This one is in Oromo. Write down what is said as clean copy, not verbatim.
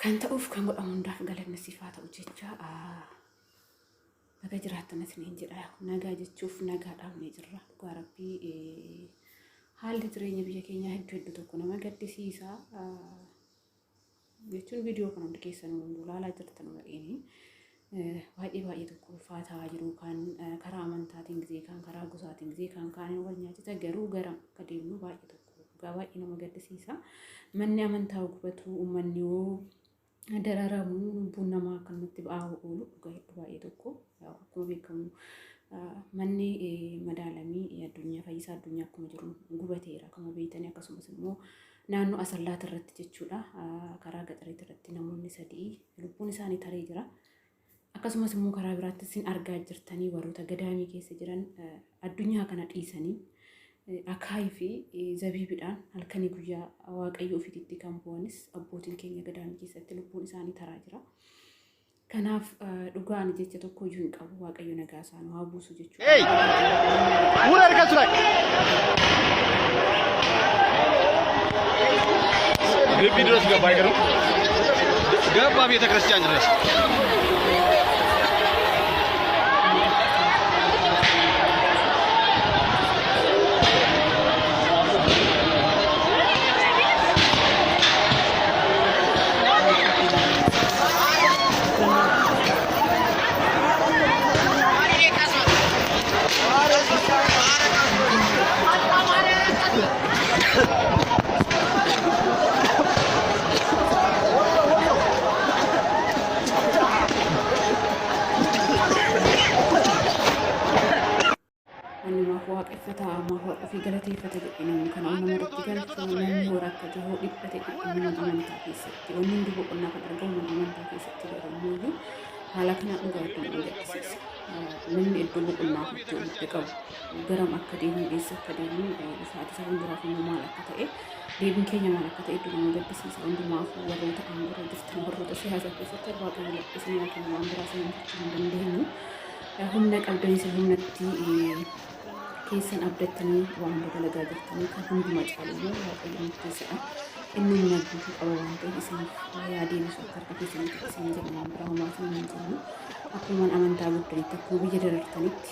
kan ta'uuf kan godhamu hundaaf galanni siif haa ta'u jecha nagaa jiraatan isiniin jedha. Nagaa jechuuf nagaa dhaabnee jirra. Dhugaa Rabbii haalli jireenya biyya keenyaa hedduu tokko nama gaddisiisa jechuun viidiyoo kana hundi keessan ilaalaa jirtan waliin baay'ee tokko ulfaataa jiru kan karaa amantaatiin gisee kan karaa gosaatiin gisee kan kaan wal nyaachisa garuu gara akka deemnu baay'ee tokko baay'ee nama gaddisiisa. Manni amantaa gubatu uummanni yoo dararamu lubbuun namaa kan nutti ba'aa oolu baay'ee tokko akkuma beekamu manni madaalamii addunyaa fayyisaa addunyaa akkuma jiru gubateera akkuma beektanii akkasumas immoo naannoo Asallaat irratti jechuudha karaa gaxariitti irratti namoonni 3 lubbuun isaanii taree jira. Akkasumas immoo karaa biraatti isin argaa jirtanii warroota gadaamii keessa jiran addunyaa kana dhiisanii akaayii fi zabiibidhaan halkanii guyyaa waaqayyo ofiitti kan bu'anis abbootiin keenya gadaamii keessatti lubbuun isaanii taraa jira. Kanaaf dhugaan jecha tokko iyyuu hin qabu waaqayyo nagaa isaan haa buusu jechuudha. Mura harkatu ላይ ግቢ ድረስ ገባ አይገርም ገባ ቤተ ክርስቲያን ድረስ waaqeffata amma fi galateeffata jedhanii kan nama irratti galchu namni hora akka jiru dhibbate mana amantaa keessatti wanni hundi boqonnaa kan argamu mana amantaa keessatti godhamu haala kana dhugaa iddoo agarsiisa. Namni iddoo boqonnaa itti qabu garam akka deemu eessa akka deemu isaati isa hunduraa fi maal akka ta'e deebiin keenya maal akka ta'e iddoo nama gaddisiisa. Hundumaaf warroota aangoo jirtan warroota siyaasa keessatti waaqayyo lakkisanii yookaan waan biraa sana hin dandeenyu humna qabdanii humnatti keessan abdattanii waan dalagaa jirtanii kan hunduma caaluu waaqayyo murteessadha. Inni nagduutu qaba waan ta'eef isiniif yaadeebisu akka harka keessanitti isin jedhu waan biraa homaa hin jennu akkuma amantaa guddanitti akkuma biyya darartanitti